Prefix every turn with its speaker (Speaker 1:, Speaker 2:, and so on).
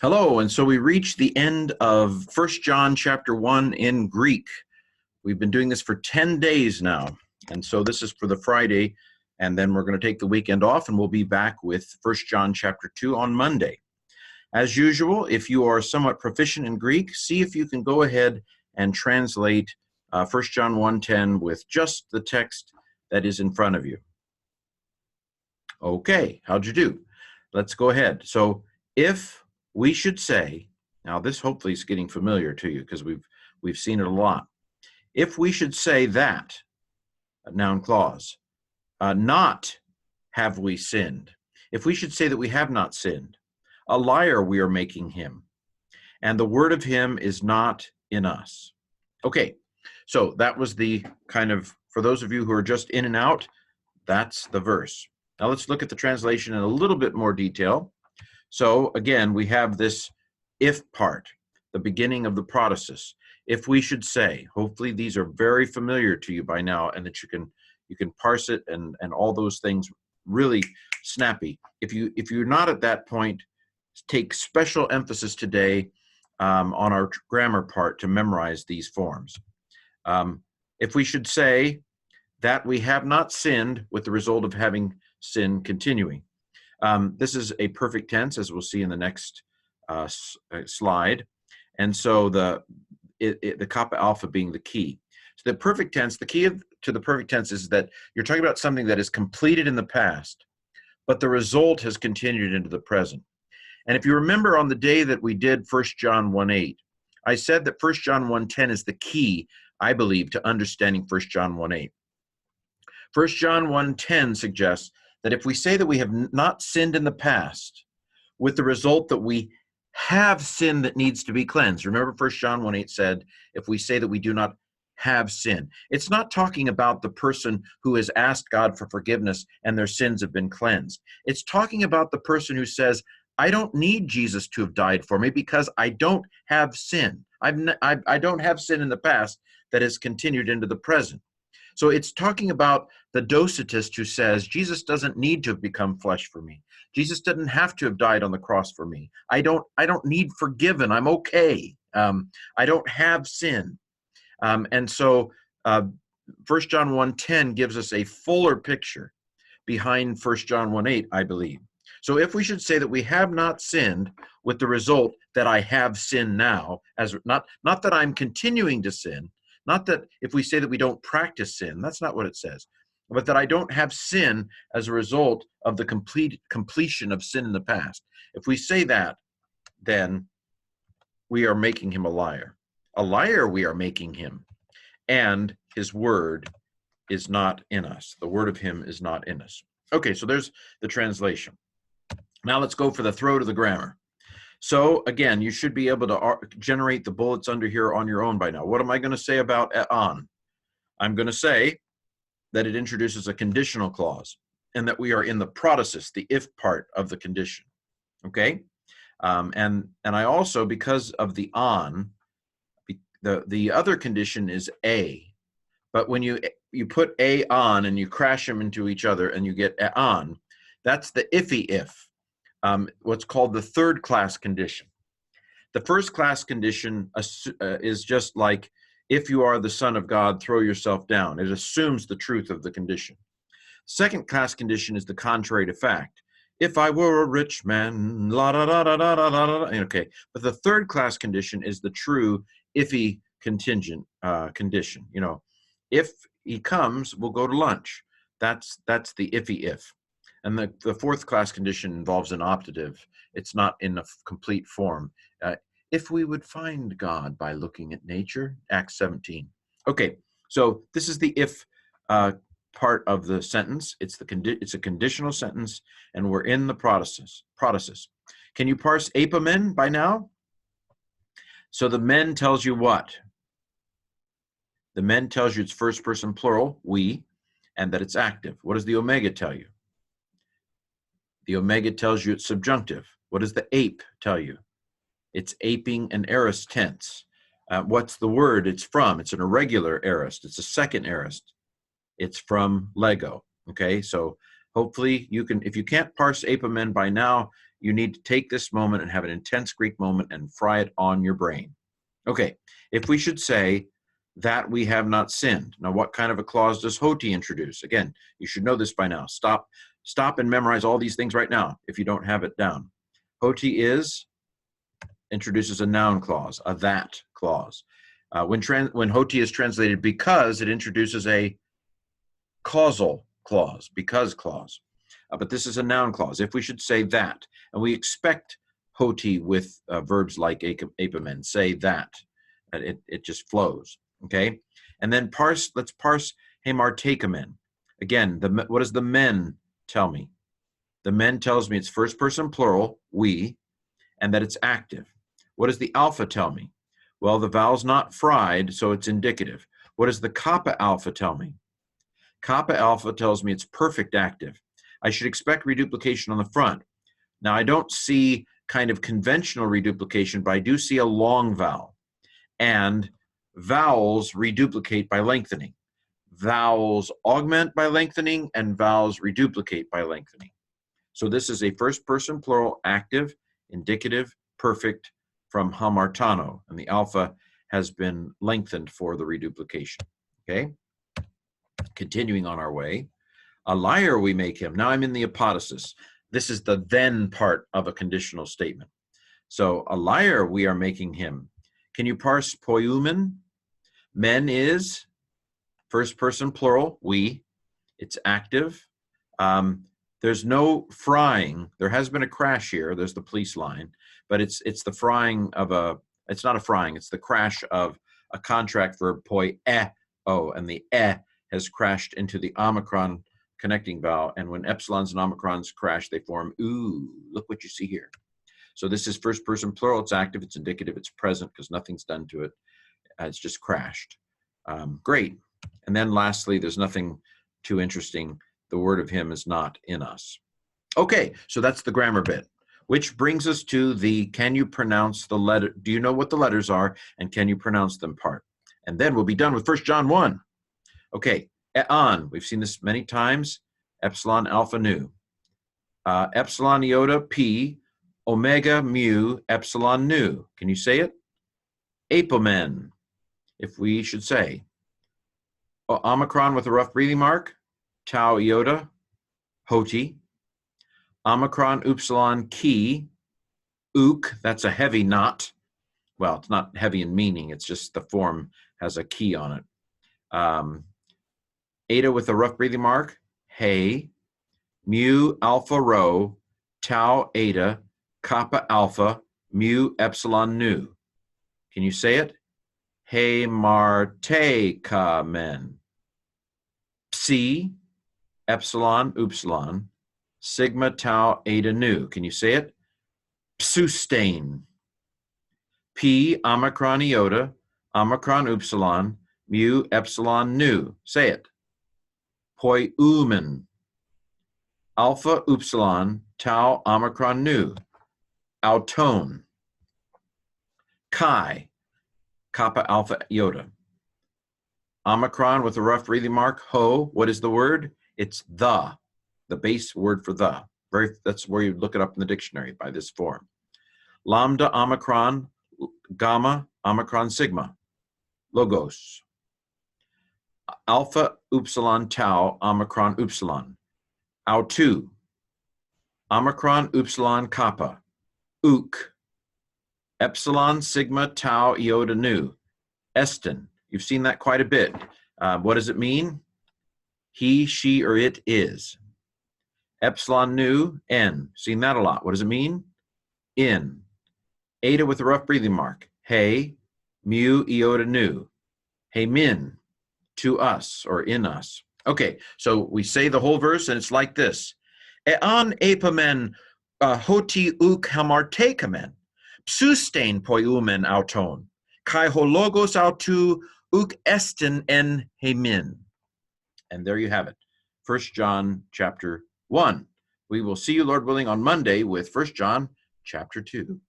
Speaker 1: Hello, and so we reach the end of First John chapter 1 in Greek. We've been doing this for 10 days now, and so this is for the Friday, and then we're going to take the weekend off, and we'll be back with First John chapter 2 on Monday. As usual, if you are somewhat proficient in Greek, see if you can go ahead and translate 1 John 1:10 with just the text that is in front of you. Okay, how'd you do? Let's go ahead. So if we should say, now this hopefully is getting familiar to you because we've seen it a lot. If we should say that, a noun clause, not have we sinned. If we should say that we have not sinned, a liar we are making him, and the word of him is not in us. Okay, so that was the kind of, for those of you who are just in and out, that's the verse. Now let's look at the translation in a little bit more detail. So again, we have this if part, the beginning of the protasis. If we should say, hopefully these are very familiar to you by now, and that you can parse it and all those things really snappy. If you're not at that point, take special emphasis today on our grammar part to memorize these forms. If we should say that we have not sinned with the result of having sin continuing. This is a perfect tense, as we'll see in the next slide. And so the kappa alpha being the key. So the perfect tense, the key to the perfect tense is that you're talking about something that is completed in the past, but the result has continued into the present. And if you remember on the day that we did 1 John 1:8, I said that 1 John 1:10 is the key, I believe, to understanding 1 John 1:8. 1 John 1:10 suggests that if we say that we have not sinned in the past, with the result that we have sin that needs to be cleansed. Remember 1 John 1:8 said, if we say that we do not have sin. It's not talking about the person who has asked God for forgiveness and their sins have been cleansed. It's talking about the person who says, I don't need Jesus to have died for me because I don't have sin. I don't have sin in the past that has continued into the present. So it's talking about the docetist who says, Jesus doesn't need to have become flesh for me. Jesus didn't have to have died on the cross for me. I don't need forgiven. I'm okay. I don't have sin. And so 1 John 1:10 gives us a fuller picture behind 1 John 1:8, I believe. So if we should say that we have not sinned with the result that I have sinned now, as not that I'm continuing to sin, not that if we say that we don't practice sin, that's not what it says, but that I don't have sin as a result of the completion of sin in the past. If we say that, then we are making him a liar. A liar we are making him, and his word is not in us. The word of him is not in us. Okay, so there's the translation. Now let's go for the throat of the grammar. So again, you should be able to generate the bullets under here on your own by now. What am I going to say about on? I'm going to say that it introduces a conditional clause and that we are in the protasis, the if part of the condition. Okay? And I also, because of the on, the other condition is a. But when you put a on and you crash them into each other and you get a on, that's the iffy if. What's called the third class condition. The first class condition is just like, if you are the Son of God, throw yourself down. It assumes the truth of the condition. Second class condition is the contrary to fact. If I were a rich man, la da da da da da da. Okay, but the third class condition is the true iffy contingent condition. You know, if he comes, we'll go to lunch. That's the iffy if. And the fourth class condition involves an optative. It's not in a complete form. If we would find God by looking at nature, Acts 17. Okay, so this is the if part of the sentence. It's a conditional sentence, and we're in the protasis. Can you parse apomen by now? So the men tells you what? The men tells you it's first person plural, we, and that it's active. What does the omega tell you? The omega tells you it's subjunctive. What does the ape tell you? It's aping an aorist tense. What's the word it's from? It's an irregular aorist. It's a second aorist. It's from Lego. Okay, so hopefully you can, if you can't parse apomen by now, you need to take this moment and have an intense Greek moment and fry it on your brain. Okay, if we should say that we have not sinned. Now, what kind of a clause does hoti introduce? Again, you should know this by now. Stop and memorize all these things right now if you don't have it down. Hoti introduces a noun clause, a that clause. When hoti is translated because, it introduces a causal clause, because clause. But this is a noun clause. If we should say that, and we expect hoti with verbs like apomen, say that, it just flows, okay? And then let's parse hemartakemen. Again, what does the men tell me? The men tells me it's first person plural, we, and that it's active. What does the alpha tell me? Well, the vowel's not fried, so it's indicative. What does the kappa alpha tell me? Kappa alpha tells me it's perfect active. I should expect reduplication on the front. Now, I don't see kind of conventional reduplication, but I do see a long vowel. And vowels reduplicate by lengthening. Vowels augment by lengthening, and vowels reduplicate by lengthening. So this is a first-person plural, active, indicative, perfect from hamartano, and the alpha has been lengthened for the reduplication, okay? Continuing on our way. A liar we make him. Now I'm in the apodosis. This is the then part of a conditional statement. So a liar we are making him. Can you parse poiumen? Men is first person plural, we. It's active. There's no frying. There has been a crash here. There's the police line. But it's the frying of it's not a frying. It's the crash of a contract verb poi-e-o. And the e has crashed into the omicron connecting vowel. And when epsilons and omicrons crash, they form ooh. Look what you see here. So this is first person plural. It's active. It's indicative. It's present because nothing's done to it. It's just crashed. Great. And then lastly, there's nothing too interesting. The word of him is not in us. Okay, so that's the grammar bit, which brings us to the can you pronounce the letter? Do you know what the letters are, and can you pronounce them part? And then we'll be done with 1 John 1. Okay, eon, we've seen this many times. Epsilon, alpha, nu. Epsilon, iota, p, omega, mu, epsilon, nu. Can you say it? Apomen, if we should say. Omicron with a rough breathing mark. Tau iota, hoti. Omicron upsilon key, ook, that's a heavy knot. Well, it's not heavy in meaning, it's just the form has a key on it. Eta with a rough breathing mark, hey. Mu alpha rho, tau eta, kappa alpha, mu epsilon nu. Can you say it? Hemartakemen. Psi, epsilon, upsilon, sigma, tau, eta, nu. Can you say it? Psustain. P, omicron, iota, omicron, upsilon, mu, epsilon, nu. Say it. Poiumen. Alpha, upsilon, tau, omicron, nu. Auton. Chi, kappa, alpha, iota. Omicron with a rough breathing mark, ho. What is the word? It's the base word for the. That's where you look it up in the dictionary by this form. Lambda, omicron, gamma, omicron, sigma. Logos. Alpha, upsilon, tau, omicron, upsilon. Autu. Omicron, upsilon, kappa. Ook. Epsilon, sigma, tau, iota, nu. Estin. You've seen that quite a bit. What does it mean? He, she, or it is. Epsilon nu, n. Seen that a lot. What does it mean? In. Eta with a rough breathing mark. Hey, mu, iota, nu. Hey, min, to us, or in us. Okay, so we say the whole verse, and it's like this. Ean apomen hoti uk hamartakemen. Psustain poiumen auton. Kai hologos autu uk estin en hemin. And there you have it. 1 John chapter 1. We will see you, Lord willing, on Monday with 1 John chapter 2.